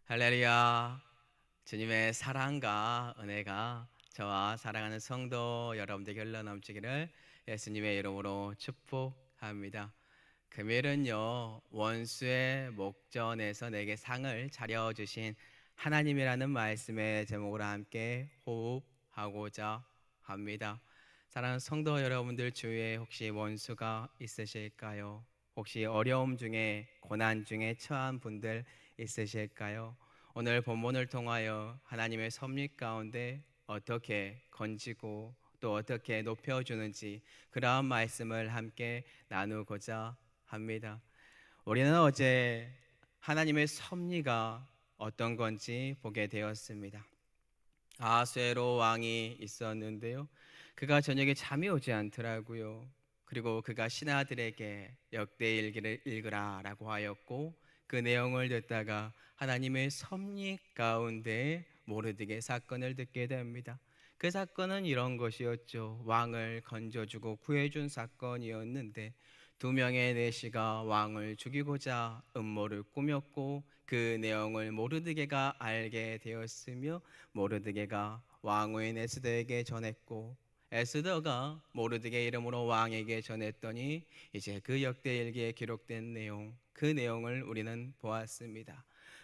할렐루야. 주님의 사랑과 은혜가 저와 사랑하는 성도 여러분들에게 흘러넘치기를 예수님의 이름으로 축복합니다. 금요일은요, 원수의 목전에서 내게 상을 차려주신 하나님이라는 말씀의 제목으로 함께 호흡하고자 합니다. 사랑하는 성도 여러분들 주위에 혹시 원수가 있으실까요? 혹시 어려움 중에 고난 중에 처한 분들 있으실까요? 오늘 본문을 통하여 하나님의 섭리 가운데 어떻게 건지고 또 어떻게 높여주는지 그러한 말씀을 함께 나누고자 합니다. 우리는 어제 하나님의 섭리가 어떤 건지 보게 되었습니다. 아하수에로 왕이 있었는데요, 그가 저녁에 잠이 오지 않더라고요. 그리고 그가 신하들에게 역대일기를 읽으라 라고 하였고, 그 내용을 듣다가 하나님의 섭리 가운데 모르드게 사건을 듣게 됩니다. 그 사건은 이런 것이었죠. 왕을 건져주고 구해준 사건이었는데, 두 명의 내시가 왕을 죽이고자 음모를 꾸몄고, 그 내용을 모르드게가 알게 되었으며 모르드게가 왕후인 에스더에게 전했고, 에스더가 모르드게 이름으로 왕에게 전했더니 이제 그 역대일기에 기록된 내용, 그 내용을 우리는 보았습니다.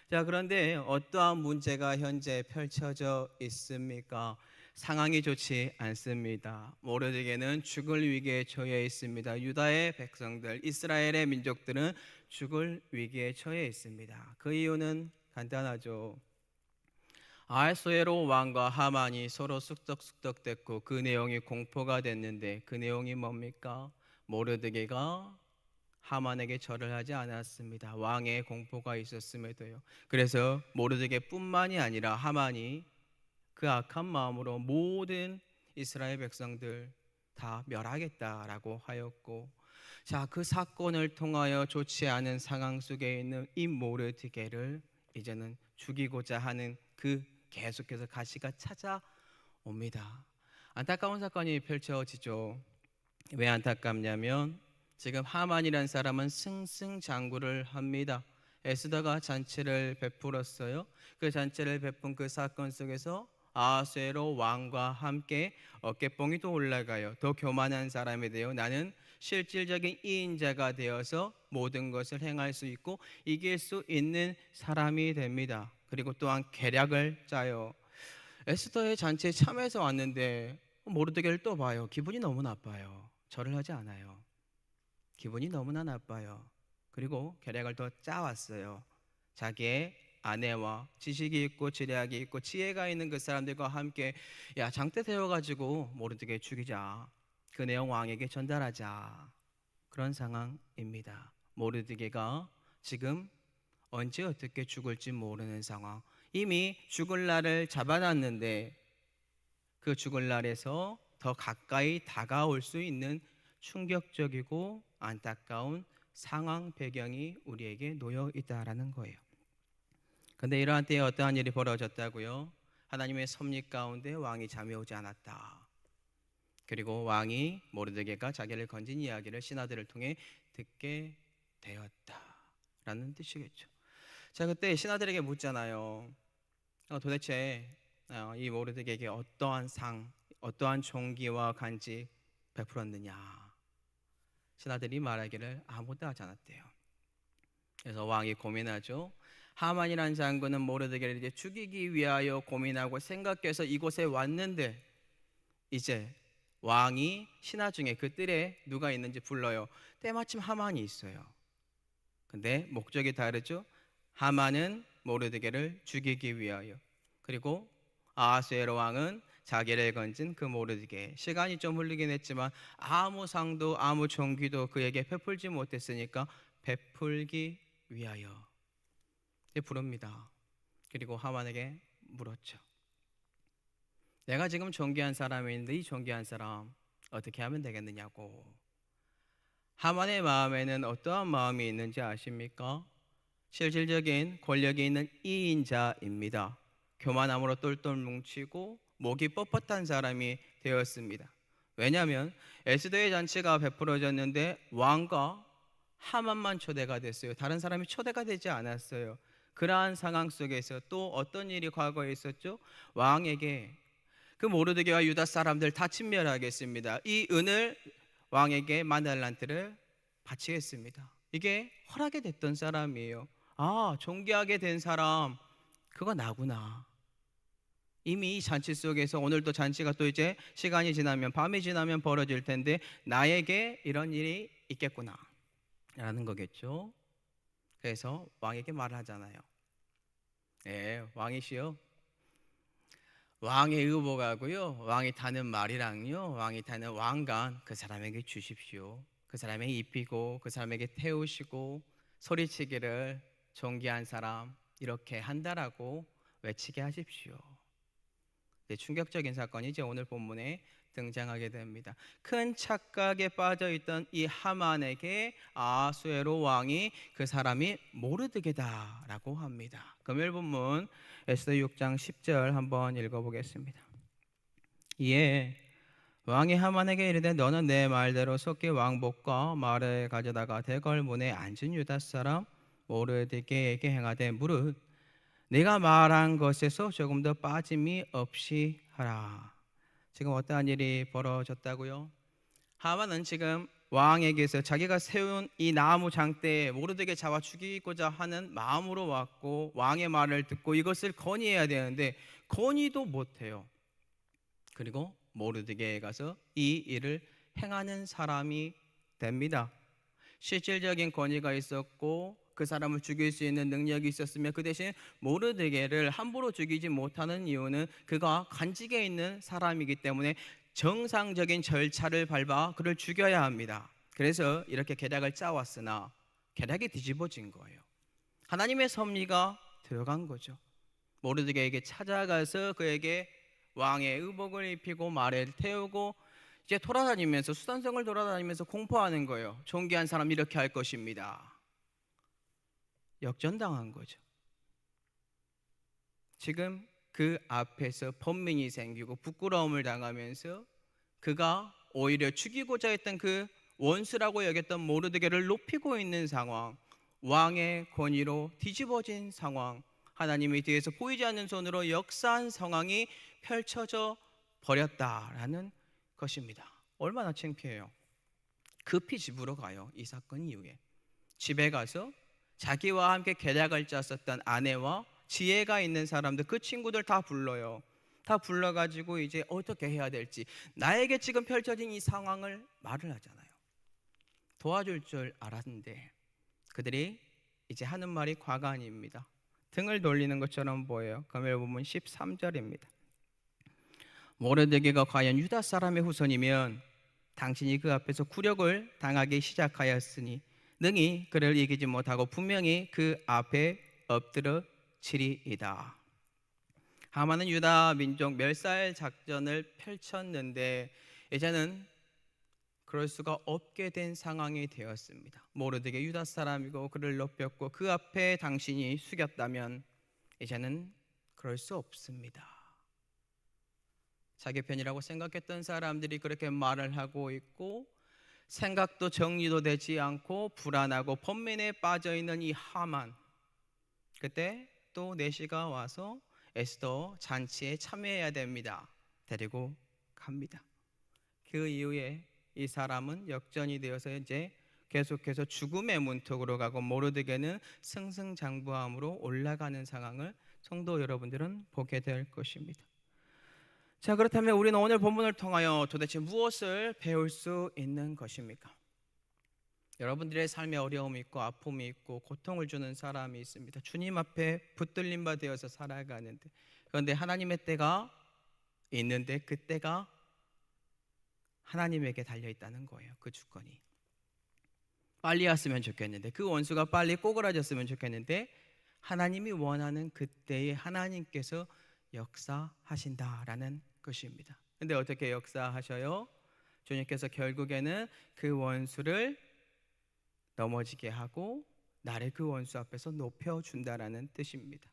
자, 그런데 어떠한 문제가 현재 펼쳐져 있습니까? 상황이 좋지 않습니다. 모르드게는 죽을 위기에 처해 있습니다. 유다의 백성들, 이스라엘의 민족들은 죽을 위기에 처해 있습니다. 그 이유는 간단하죠. 아하수에로 왕과 하만이 서로 쑥덕쑥덕댔고 그 내용이 공포가 됐는데, 그 내용이 뭡니까? 모르드게가 하만에게 절을 하지 않았습니다. 왕의 공포가 있었음에도요. 그래서 모르드게뿐만이 아니라 하만이 그 악한 마음으로 모든 이스라엘 백성들 다 멸하겠다라고 하였고, 자, 그 사건을 통하여 좋지 않은 상황 속에 있는 이 모르드게를 이제는 죽이고자 하는 그 계속해서 가시가 찾아옵니다. 안타까운 사건이 펼쳐지죠. 왜 안타깝냐면 지금 하만이라는 사람은 승승장구를 합니다. 에스더가 잔치를 베풀었어요. 그 잔치를 베푼 그 사건 속에서 아하수에로 왕과 함께 어깨뽕이 또 올라가요. 더 교만한 사람이 되어 나는 실질적인 이인자가 되어서 모든 것을 행할 수 있고 이길 수 있는 사람이 됩니다. 그리고 또한 계략을 짜요. 에스더의 잔치에 참여해서 왔는데 모르드게를 또 봐요. 기분이 너무 나빠요. 절을 하지 않아요. 기분이 너무나 나빠요. 그리고 계략을 더 짜왔어요. 자기의 아내와 지식이 있고 지략이 있고 지혜가 있는 그 사람들과 함께 야, 장대 세워가지고 모르드게 죽이자. 그 내용 왕에게 전달하자. 그런 상황입니다. 모르드게가 지금 언제 어떻게 죽을지 모르는 상황. 이미 죽을 날을 잡아놨는데 그 죽을 날에서 더 가까이 다가올 수 있는 충격적이고 안타까운 상황 배경이 우리에게 놓여 있다라는 거예요. 그런데 이러한 때에 어떠한 일이 벌어졌다고요? 하나님의 섭리 가운데 왕이 잠이 오지 않았다. 그리고 왕이 모르드게가 자기를 건진 이야기를 신하들을 통해 듣게 되었다라는 뜻이겠죠. 자, 그때 신하들에게 묻잖아요. 도대체 이 모르드게에게 어떠한 상, 어떠한 종기와 간지 베풀었느냐? 신하들이 말하기를 아무것도 하지 않았대요. 그래서 왕이 고민하죠. 하만이라는 장군은 모르드게를 이제 죽이기 위하여 고민하고 생각해서 이곳에 왔는데 이제 왕이 신하 중에 그 뜰에 누가 있는지 불러요. 때마침 하만이 있어요. 근데 목적이 다르죠. 하만은 모르드게를 죽이기 위하여, 그리고 아하수에로 왕은 자기를 건진 그 모르드게, 시간이 좀 흘리긴 했지만 아무 상도 아무 종기도 그에게 베풀지 못했으니까 베풀기 위하여 부릅니다. 그리고 하만에게 물었죠. 내가 지금 존귀한 사람인데 이 존귀한 사람 어떻게 하면 되겠느냐고. 하만의 마음에는 어떠한 마음이 있는지 아십니까? 실질적인 권력이 있는 이인자입니다. 교만함으로 똘똘 뭉치고 목이 뻣뻣한 사람이 되었습니다. 왜냐하면 에스더의 잔치가 베풀어졌는데 왕과 하만만 초대가 됐어요. 다른 사람이 초대가 되지 않았어요. 그러한 상황 속에서 또 어떤 일이 과거에 있었죠? 왕에게 그 모르드게와 유다 사람들 다 침멸하겠습니다. 이 은을 왕에게 만 달란트를 바치겠습니다. 이게 허락이 됐던 사람이에요. 아, 존귀하게 된 사람 그거 나구나. 이미 이 잔치 속에서 오늘도 잔치가 또 이제 시간이 지나면 밤이 지나면 벌어질 텐데 나에게 이런 일이 있겠구나 라는 거겠죠. 그래서 왕에게 말을 하잖아요. 네, 왕이시여, 왕의 의복하고요, 왕이 타는 말이랑요, 왕이 타는 왕관 그 사람에게 주십시오. 그 사람에게 입히고 그 사람에게 태우시고 소리치기를 존귀한 사람 이렇게 한다라고 외치게 하십시오. 네, 충격적인 사건이 이제 오늘 본문에 등장하게 됩니다. 큰 착각에 빠져 있던 이 하만에게 아수에로 왕이 그 사람이 모르드게다라고 합니다. 금요일 본문 에스더 6장 10절 한번 읽어보겠습니다. 이에 왕이 하만에게 이르되 너는 내 말대로 속히 왕복과 말을 가져다가 대궐문에 앉은 유다 사람 모르드게에게 행하되 무릇 내가 말한 것에서 조금 더 빠짐이 없이 하라. 지금 어떠한 일이 벌어졌다고요? 하만은 지금 왕에게서 자기가 세운 이 나무 장대에 모르드게 잡아 죽이고자 하는 마음으로 왔고 왕의 말을 듣고 이것을 건의해야 되는데 건의도 못해요. 그리고 모르드게에 가서 이 일을 행하는 사람이 됩니다. 실질적인 권위가 있었고 그 사람을 죽일 수 있는 능력이 있었으며 그 대신 모르드게를 함부로 죽이지 못하는 이유는 그가 관직에 있는 사람이기 때문에 정상적인 절차를 밟아 그를 죽여야 합니다. 그래서 이렇게 계략을 짜왔으나 계략이 뒤집어진 거예요. 하나님의 섭리가 들어간 거죠. 모르드게에게 찾아가서 그에게 왕의 의복을 입히고 말을 태우고 이제 돌아다니면서 수산성을 돌아다니면서 공포하는 거예요. 존귀한 사람 이렇게 할 것입니다. 역전당한 거죠. 지금 그 앞에서 번민이 생기고 부끄러움을 당하면서 그가 오히려 죽이고자 했던 그 원수라고 여겼던 모르드게를 높이고 있는 상황, 왕의 권위로 뒤집어진 상황, 하나님의 뒤에서 보이지 않는 손으로 역사한 상황이 펼쳐져 버렸다라는 것입니다. 얼마나 창피해요. 급히 집으로 가요. 이 사건 이후에 집에 가서 자기와 함께 계략을 짰었던 아내와 지혜가 있는 사람들 그 친구들 다 불러요. 다 불러가지고 이제 어떻게 해야 될지 나에게 지금 펼쳐진 이 상황을 말을 하잖아요. 도와줄 줄 알았는데 그들이 이제 하는 말이 과간입니다. 등을 돌리는 것처럼 보여요. 금요일 본문 13절입니다. 모르드게가 과연 유다 사람의 후손이면 당신이 그 앞에서 굴욕을 당하기 시작하였으니 능히 그를 이기지 못하고 분명히 그 앞에 엎드러지리이다. 하만은 유다 민족 멸살 작전을 펼쳤는데 이제는 그럴 수가 없게 된 상황이 되었습니다. 모르드게 유다 사람이고 그를 높였고 그 앞에 당신이 숙였다면 이제는 그럴 수 없습니다. 자기 편이라고 생각했던 사람들이 그렇게 말을 하고 있고 생각도 정리도 되지 않고 불안하고 번민에 빠져있는 이 하만, 그때 또 내시가 와서 에스더 잔치에 참여해야 됩니다. 데리고 갑니다. 그 이후에 이 사람은 역전이 되어서 이제 계속해서 죽음의 문턱으로 가고 모르드게는 승승장구함으로 올라가는 상황을 성도 여러분들은 보게 될 것입니다. 자, 그렇다면 우리는 오늘 본문을 통하여 도대체 무엇을 배울 수 있는 것입니까? 여러분들의 삶에 어려움이 있고 아픔이 있고 고통을 주는 사람이 있습니다. 주님 앞에 붙들림 바 되어서 살아가는데 그런데 하나님의 때가 있는데 그 때가 하나님에게 달려있다는 거예요. 그 주권이 빨리 왔으면 좋겠는데 그 원수가 빨리 꼬그라졌으면 좋겠는데 하나님이 원하는 그때에 하나님께서 역사하신다라는 것입니다. 근데 어떻게 역사하셔요? 주님께서 결국에는 그 원수를 넘어지게 하고 나를 그 원수 앞에서 높여준다라는 뜻입니다.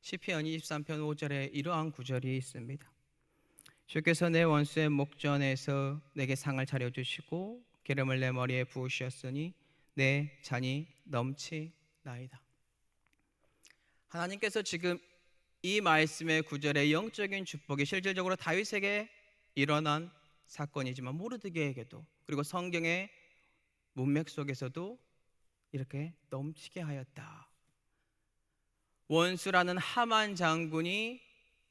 시편 23편 5절에 이러한 구절이 있습니다. 주께서 내 원수의 목전에서 내게 상을 차려주시고 기름을 내 머리에 부으셨으니 내 잔이 넘치나이다. 하나님께서 지금 이 말씀의 구절의 영적인 축복이 실질적으로 다윗에게 일어난 사건이지만 모르드게에게도, 그리고 성경의 문맥 속에서도 이렇게 넘치게 하였다. 원수라는 하만 장군이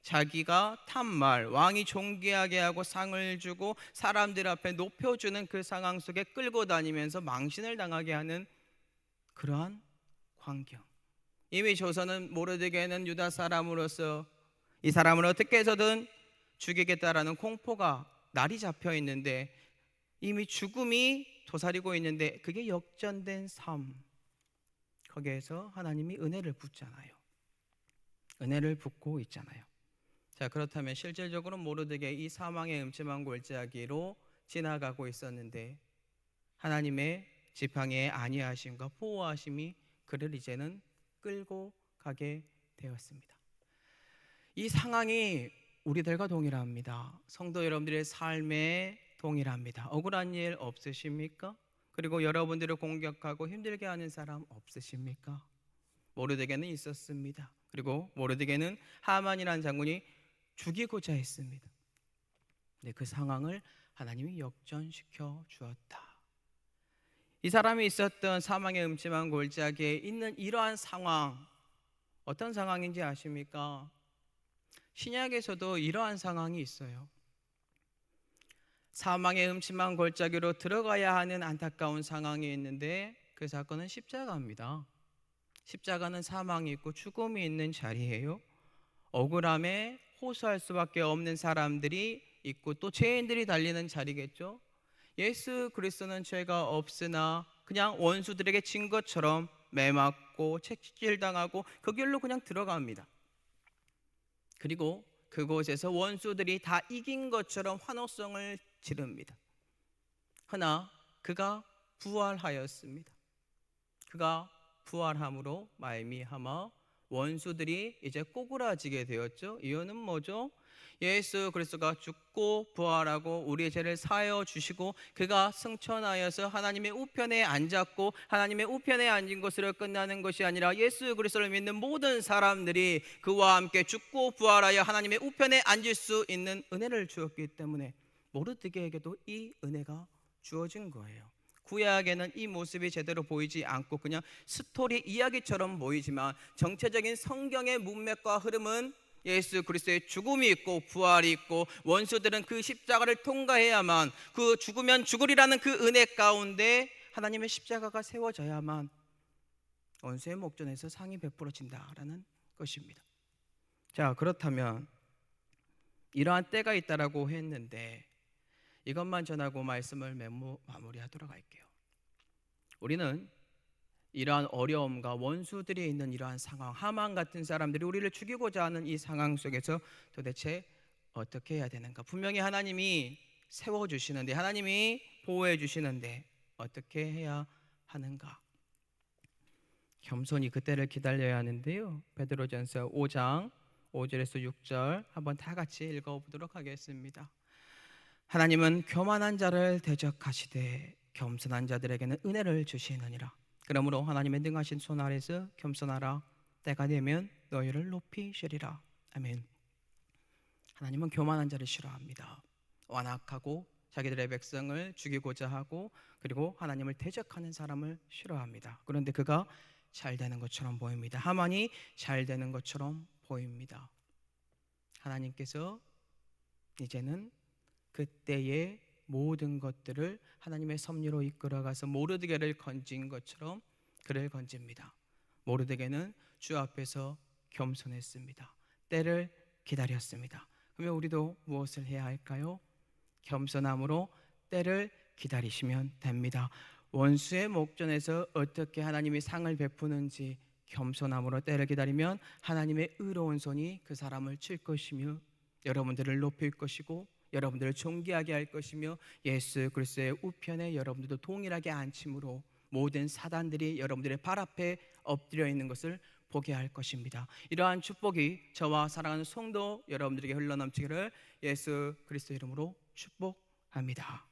자기가 탄 말, 왕이 존귀하게 하고 상을 주고 사람들 앞에 높여주는 그 상황 속에 끌고 다니면서 망신을 당하게 하는 그러한 광경. 이미 조선은 모르드게는 유다 사람으로서 이 사람을 어떻게 해서든 죽이겠다라는 공포가 날이 잡혀 있는데, 이미 죽음이 도사리고 있는데 그게 역전된 삶, 거기에서 하나님이 은혜를 붓잖아요. 은혜를 붓고 있잖아요. 자, 그렇다면 실질적으로 모르드게 이 사망의 음침한 골짜기로 지나가고 있었는데 하나님의 지팡이의 안위하심과 보호하심이 그를 이제는 끌고 가게 되었습니다. 이 상황이 우리들과 동일합니다. 성도 여러분들의 삶에 동일합니다. 억울한 일 없으십니까? 그리고 여러분들을 공격하고 힘들게 하는 사람 없으십니까? 모르드게는 있었습니다. 그리고 모르드게는 하만이라는 장군이 죽이고자 했습니다. 근데 그 상황을 하나님이 역전시켜 주었다. 이 사람이 있었던 사망의 음침한 골짜기에 있는 이러한 상황, 어떤 상황인지 아십니까? 신약에서도 이러한 상황이 있어요. 사망의 음침한 골짜기로 들어가야 하는 안타까운 상황이 있는데 그 사건은 십자가입니다. 십자가는 사망이 있고 죽음이 있는 자리예요. 억울함에 호소할 수밖에 없는 사람들이 있고 또 죄인들이 달리는 자리겠죠. 예수 그리스도는 죄가 없으나 그냥 원수들에게 진 것처럼 매맞고 채찍질당하고 그 길로 그냥 들어갑니다. 그리고 그곳에서 원수들이 다 이긴 것처럼 환호성을 지릅니다. 그러나 그가 부활하였습니다. 그가 부활함으로 말미암아 원수들이 이제 꼬꾸라지게 되었죠. 이유는 뭐죠? 예수 그리스도가 죽고 부활하고 우리의 죄를 사하여 주시고 그가 승천하여서 하나님의 우편에 앉았고, 하나님의 우편에 앉은 것으로 끝나는 것이 아니라 예수 그리스도를 믿는 모든 사람들이 그와 함께 죽고 부활하여 하나님의 우편에 앉을 수 있는 은혜를 주었기 때문에 모르드게에게도 이 은혜가 주어진 거예요. 구약에는 이 모습이 제대로 보이지 않고 그냥 스토리 이야기처럼 보이지만 정체적인 성경의 문맥과 흐름은 예수 그리스도의 죽음이 있고 부활이 있고 원수들은 그 십자가를 통과해야만, 그 죽으면 죽으리라는 그 은혜 가운데 하나님의 십자가가 세워져야만 원수의 목전에서 상이 베풀어진다라는 것입니다. 자, 그렇다면 이러한 때가 있다라고 했는데 이것만 전하고 말씀을 마무리하도록 할게요. 우리는 이러한 어려움과 원수들이 있는 이러한 상황, 하만 같은 사람들이 우리를 죽이고자 하는 이 상황 속에서 도대체 어떻게 해야 되는가? 분명히 하나님이 세워주시는데, 하나님이 보호해 주시는데 어떻게 해야 하는가? 겸손히 그때를 기다려야 하는데요. 베드로전서 5장 5절에서 6절 한번 다 같이 읽어보도록 하겠습니다. 하나님은 교만한 자를 대적하시되 겸손한 자들에게는 은혜를 주시느니라. 그러므로 하나님의 능하신 손 아래서 겸손하라. 때가 되면 너희를 높이시리라. 아멘. 하나님은 교만한 자를 싫어합니다. 완악하고 자기들의 백성을 죽이고자 하고 그리고 하나님을 대적하는 사람을 싫어합니다. 그런데 그가 잘 되는 것처럼 보입니다. 하만이 잘 되는 것처럼 보입니다. 하나님께서 이제는 그때의 모든 것들을 하나님의 섭리로 이끌어가서 모르드게를 건진 것처럼 그를 건집니다. 모르드게는 주 앞에서 겸손했습니다. 때를 기다렸습니다. 그러면 우리도 무엇을 해야 할까요? 겸손함으로 때를 기다리시면 됩니다. 원수의 목전에서 어떻게 하나님이 상을 베푸는지 겸손함으로 때를 기다리면 하나님의 의로운 손이 그 사람을 칠 것이며 여러분들을 높일 것이고 여러분들을 존귀하게 할 것이며 예수 그리스도의 우편에 여러분들도 동일하게 앉힘으로 모든 사단들이 여러분들의 발 앞에 엎드려 있는 것을 보게 할 것입니다. 이러한 축복이 저와 사랑하는 성도 여러분들에게 흘러넘치기를 예수 그리스도 이름으로 축복합니다.